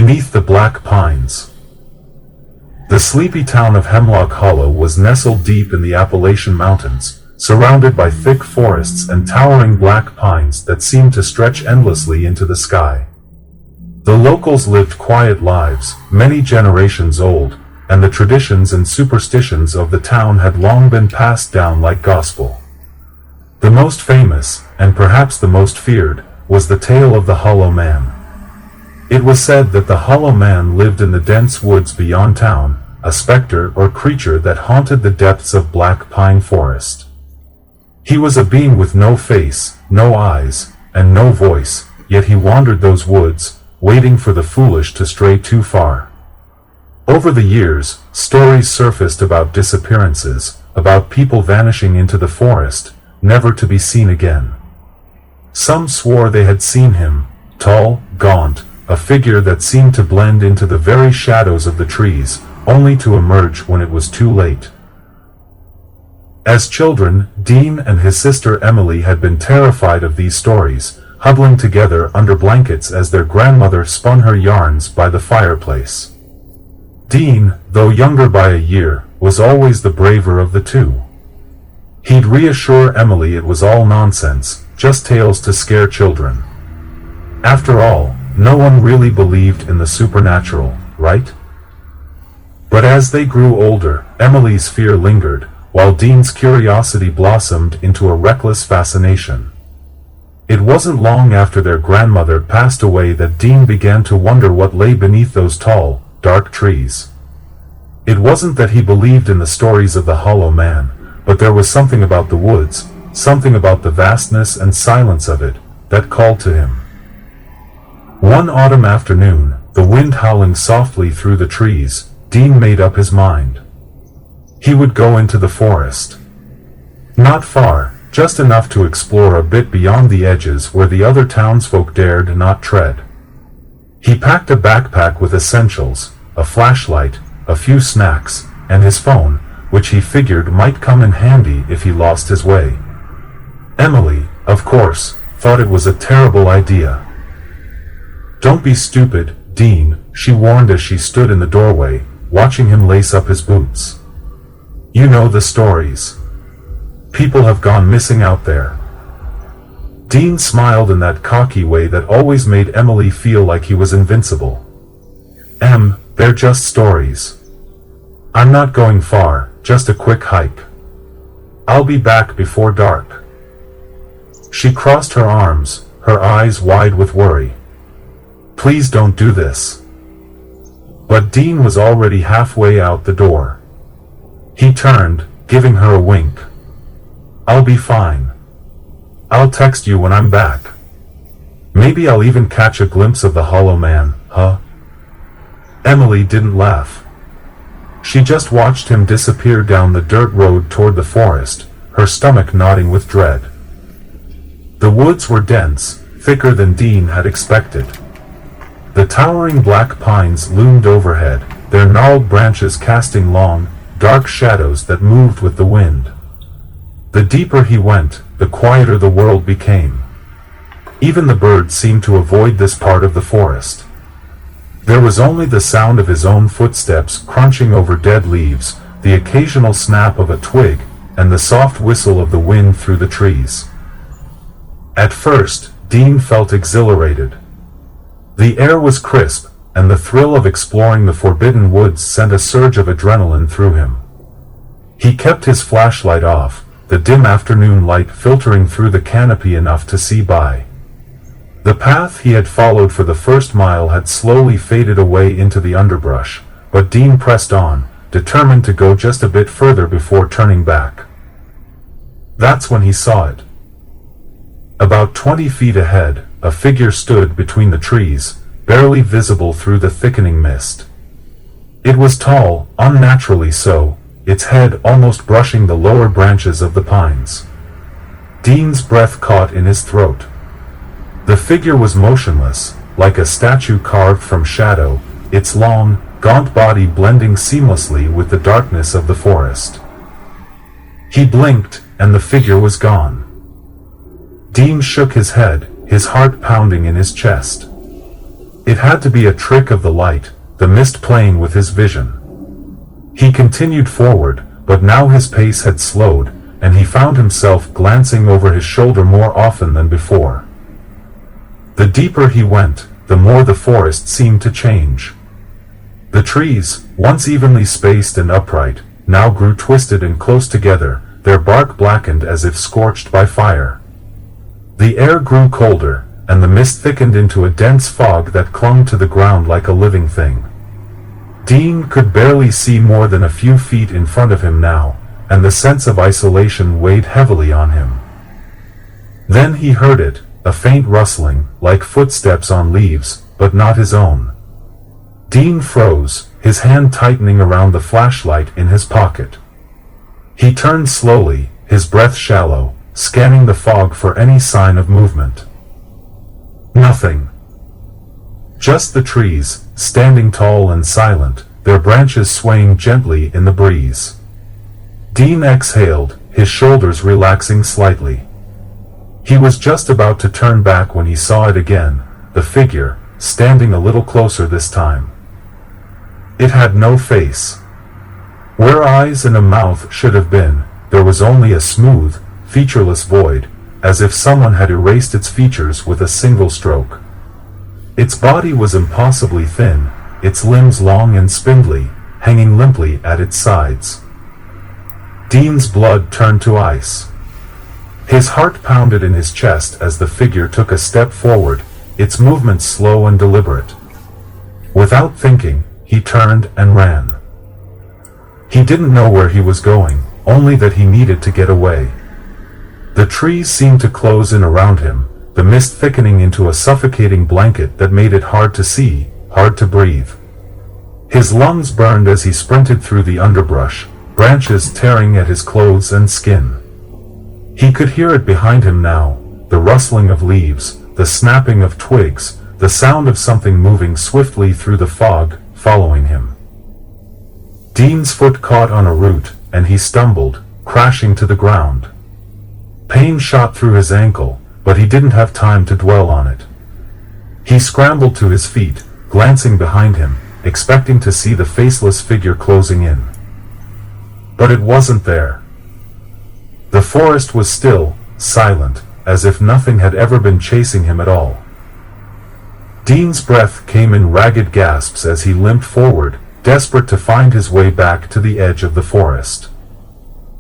Beneath the black pines. The sleepy town of Hemlock Hollow was nestled deep in the Appalachian Mountains, surrounded by thick forests and towering black pines that seemed to stretch endlessly into the sky. The locals lived quiet lives, many generations old, and the traditions and superstitions of the town had long been passed down like gospel. The most famous, and perhaps the most feared, was the tale of the Hollow Man. It was said that the Hollow Man lived in the dense woods beyond town, a specter or creature that haunted the depths of Black Pine Forest. He was a being with no face, no eyes, and no voice, yet he wandered those woods, waiting for the foolish to stray too far. Over the years, stories surfaced about disappearances, about people vanishing into the forest, never to be seen again. Some swore they had seen him, tall, gaunt, a figure that seemed to blend into the very shadows of the trees, only to emerge when it was too late. As children, Dean and his sister Emily had been terrified of these stories, huddling together under blankets as their grandmother spun her yarns by the fireplace. Dean, though younger by a year, was always the braver of the two. He'd reassure Emily it was all nonsense, just tales to scare children. After all, no one really believed in the supernatural, right? But as they grew older, Emily's fear lingered, while Dean's curiosity blossomed into a reckless fascination. It wasn't long after their grandmother passed away that Dean began to wonder what lay beneath those tall, dark trees. It wasn't that he believed in the stories of the Hollow Man, but there was something about the woods, something about the vastness and silence of it, that called to him. One autumn afternoon, the wind howling softly through the trees, Dean made up his mind. He would go into the forest. Not far, just enough to explore a bit beyond the edges where the other townsfolk dared not tread. He packed a backpack with essentials, a flashlight, a few snacks, and his phone, which he figured might come in handy if he lost his way. Emily, of course, thought it was a terrible idea. "Don't be stupid, Dean," she warned as she stood in the doorway, watching him lace up his boots. "You know the stories. People have gone missing out there." Dean smiled in that cocky way that always made Emily feel like he was invincible. They're just stories. I'm not going far, just a quick hike. I'll be back before dark." She crossed her arms, her eyes wide with worry. "Please don't do this." But Dean was already halfway out the door. He turned, giving her a wink. "I'll be fine. I'll text you when I'm back. Maybe I'll even catch a glimpse of the Hollow Man, huh?" Emily didn't laugh. She just watched him disappear down the dirt road toward the forest, her stomach knotting with dread. The woods were dense, thicker than Dean had expected. The towering black pines loomed overhead, their gnarled branches casting long, dark shadows that moved with the wind. The deeper he went, the quieter the world became. Even the birds seemed to avoid this part of the forest. There was only the sound of his own footsteps crunching over dead leaves, the occasional snap of a twig, and the soft whistle of the wind through the trees. At first, Dean felt exhilarated. The air was crisp, and the thrill of exploring the forbidden woods sent a surge of adrenaline through him. He kept his flashlight off, the dim afternoon light filtering through the canopy enough to see by. The path he had followed for the first mile had slowly faded away into the underbrush, but Dean pressed on, determined to go just a bit further before turning back. That's when he saw it. About 20 feet ahead, a figure stood between the trees, barely visible through the thickening mist. It was tall, unnaturally so, its head almost brushing the lower branches of the pines. Dean's breath caught in his throat. The figure was motionless, like a statue carved from shadow, its long, gaunt body blending seamlessly with the darkness of the forest. He blinked, and the figure was gone. Dean shook his head, his heart pounding in his chest. It had to be a trick of the light, the mist playing with his vision. He continued forward, but now his pace had slowed, and he found himself glancing over his shoulder more often than before. The deeper he went, the more the forest seemed to change. The trees, once evenly spaced and upright, now grew twisted and close together, their bark blackened as if scorched by fire. The air grew colder, and the mist thickened into a dense fog that clung to the ground like a living thing. Dean could barely see more than a few feet in front of him now, and the sense of isolation weighed heavily on him. Then he heard it, a faint rustling, like footsteps on leaves, but not his own. Dean froze, his hand tightening around the flashlight in his pocket. He turned slowly, his breath shallow, scanning the fog for any sign of movement. Nothing. Just the trees, standing tall and silent, their branches swaying gently in the breeze. Dean exhaled, his shoulders relaxing slightly. He was just about to turn back when he saw it again, the figure, standing a little closer this time. It had no face. Where eyes and a mouth should have been, there was only a smooth, featureless void, as if someone had erased its features with a single stroke. Its body was impossibly thin, its limbs long and spindly, hanging limply at its sides. Dean's blood turned to ice. His heart pounded in his chest as the figure took a step forward, its movements slow and deliberate. Without thinking, he turned and ran. He didn't know where he was going, only that he needed to get away. The trees seemed to close in around him, the mist thickening into a suffocating blanket that made it hard to see, hard to breathe. His lungs burned as he sprinted through the underbrush, branches tearing at his clothes and skin. He could hear it behind him now, the rustling of leaves, the snapping of twigs, the sound of something moving swiftly through the fog, following him. Dean's foot caught on a root, and he stumbled, crashing to the ground. Pain shot through his ankle, but he didn't have time to dwell on it. He scrambled to his feet, glancing behind him, expecting to see the faceless figure closing in. But it wasn't there. The forest was still, silent, as if nothing had ever been chasing him at all. Dean's breath came in ragged gasps as he limped forward, desperate to find his way back to the edge of the forest.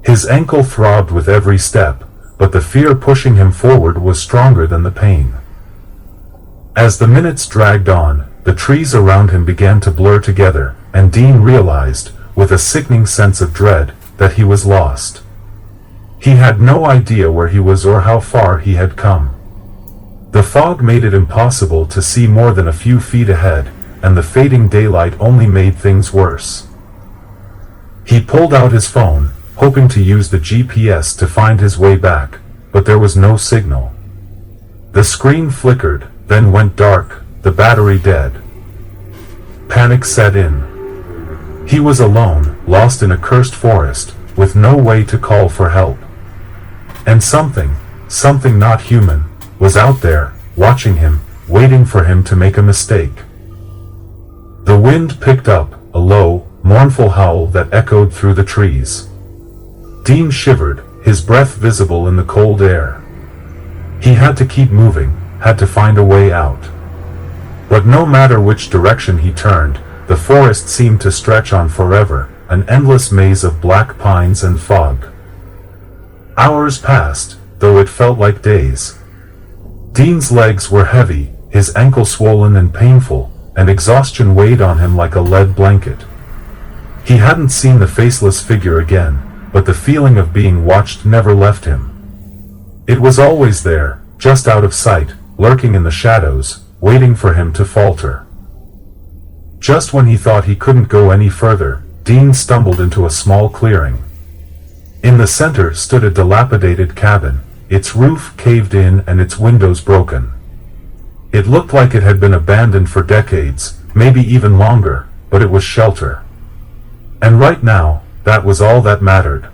His ankle throbbed with every step, but the fear pushing him forward was stronger than the pain. As the minutes dragged on, the trees around him began to blur together, and Dean realized, with a sickening sense of dread, that he was lost. He had no idea where he was or how far he had come. The fog made it impossible to see more than a few feet ahead, and the fading daylight only made things worse. He pulled out his phone, hoping to use the GPS to find his way back, but there was no signal. The screen flickered, then went dark, the battery dead. Panic set in. He was alone, lost in a cursed forest, with no way to call for help. And something not human, was out there, watching him, waiting for him to make a mistake. The wind picked up, a low, mournful howl that echoed through the trees. Dean shivered, his breath visible in the cold air. He had to keep moving, had to find a way out. But no matter which direction he turned, the forest seemed to stretch on forever, an endless maze of black pines and fog. Hours passed, though it felt like days. Dean's legs were heavy, his ankle swollen and painful, and exhaustion weighed on him like a lead blanket. He hadn't seen the faceless figure again, but the feeling of being watched never left him. It was always there, just out of sight, lurking in the shadows, waiting for him to falter. Just when he thought he couldn't go any further, Dean stumbled into a small clearing. In the center stood a dilapidated cabin, its roof caved in and its windows broken. It looked like it had been abandoned for decades, maybe even longer, but it was shelter. And right now, that was all that mattered.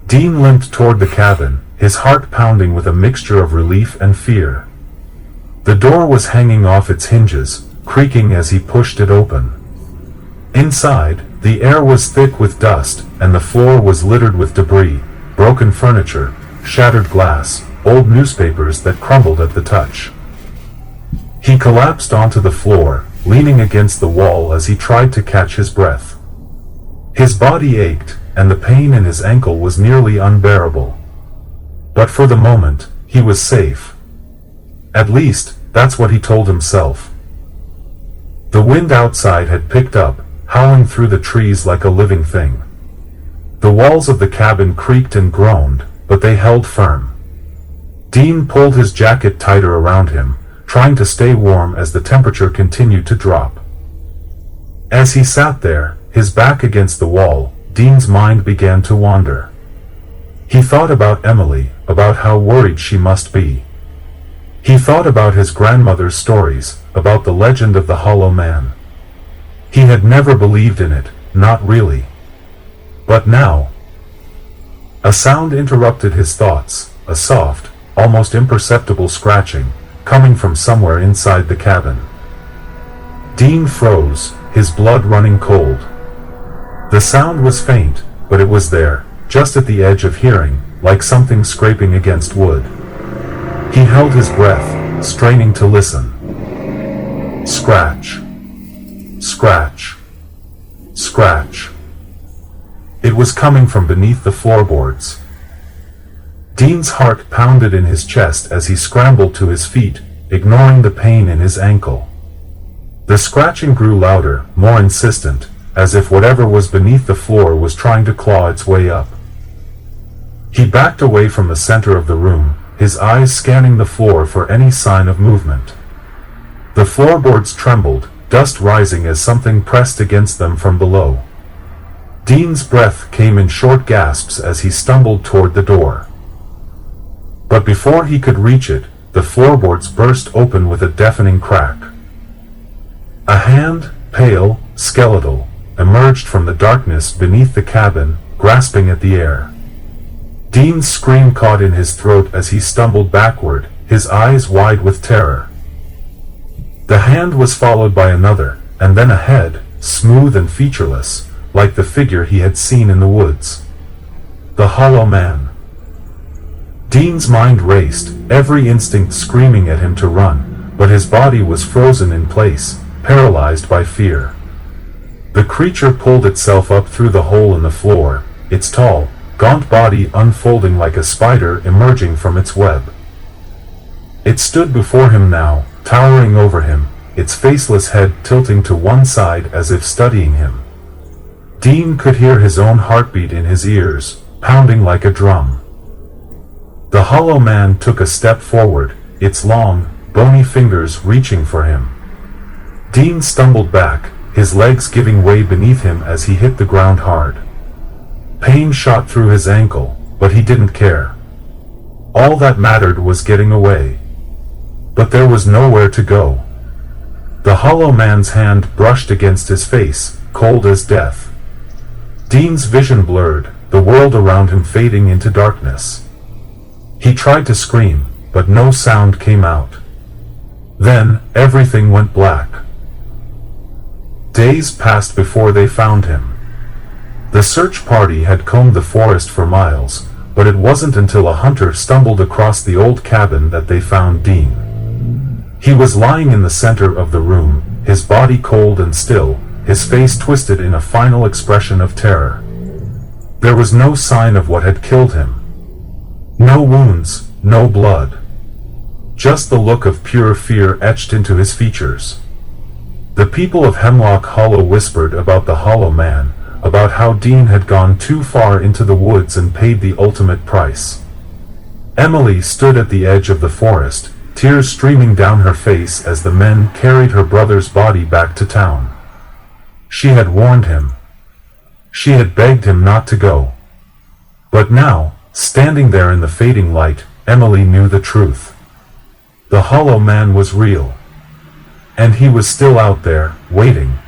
Dean limped toward the cabin, his heart pounding with a mixture of relief and fear. The door was hanging off its hinges, creaking as he pushed it open. Inside, the air was thick with dust, and the floor was littered with debris, broken furniture, shattered glass, old newspapers that crumbled at the touch. He collapsed onto the floor, leaning against the wall as he tried to catch his breath. His body ached, and the pain in his ankle was nearly unbearable. But for the moment, he was safe. At least, that's what he told himself. The wind outside had picked up, howling through the trees like a living thing. The walls of the cabin creaked and groaned, but they held firm. Dean pulled his jacket tighter around him, trying to stay warm as the temperature continued to drop. As he sat there, his back against the wall, Dean's mind began to wander. He thought about Emily, about how worried she must be. He thought about his grandmother's stories, about the legend of the Hollow Man. He had never believed in it, not really. But now, a sound interrupted his thoughts, a soft, almost imperceptible scratching, coming from somewhere inside the cabin. Dean froze, his blood running cold. The sound was faint, but it was there, just at the edge of hearing, like something scraping against wood. He held his breath, straining to listen. Scratch. Scratch. Scratch. It was coming from beneath the floorboards. Dean's heart pounded in his chest as he scrambled to his feet, ignoring the pain in his ankle. The scratching grew louder, more insistent, as if whatever was beneath the floor was trying to claw its way up. He backed away from the center of the room, his eyes scanning the floor for any sign of movement. The floorboards trembled, dust rising as something pressed against them from below. Dean's breath came in short gasps as he stumbled toward the door. But before he could reach it, the floorboards burst open with a deafening crack. A hand, pale, skeletal, emerged from the darkness beneath the cabin, grasping at the air. Dean's scream caught in his throat as he stumbled backward, his eyes wide with terror. The hand was followed by another, and then a head, smooth and featureless, like the figure he had seen in the woods. The Hollow Man. Dean's mind raced, every instinct screaming at him to run, but his body was frozen in place, paralyzed by fear. The creature pulled itself up through the hole in the floor, its tall, gaunt body unfolding like a spider emerging from its web. It stood before him now, towering over him, its faceless head tilting to one side as if studying him. Dean could hear his own heartbeat in his ears, pounding like a drum. The Hollow Man took a step forward, its long, bony fingers reaching for him. Dean stumbled back, his legs giving way beneath him as he hit the ground hard. Pain shot through his ankle, but he didn't care. All that mattered was getting away. But there was nowhere to go. The Hollow Man's hand brushed against his face, cold as death. Dean's vision blurred, the world around him fading into darkness. He tried to scream, but no sound came out. Then, everything went black. Days passed before they found him. The search party had combed the forest for miles, but it wasn't until a hunter stumbled across the old cabin that they found Dean. He was lying in the center of the room, his body cold and still, his face twisted in a final expression of terror. There was no sign of what had killed him. No wounds, no blood. Just the look of pure fear etched into his features. The people of Hemlock Hollow whispered about the Hollow Man, about how Dean had gone too far into the woods and paid the ultimate price. Emily stood at the edge of the forest, tears streaming down her face as the men carried her brother's body back to town. She had warned him. She had begged him not to go. But now, standing there in the fading light, Emily knew the truth. The Hollow Man was real. And he was still out there, waiting.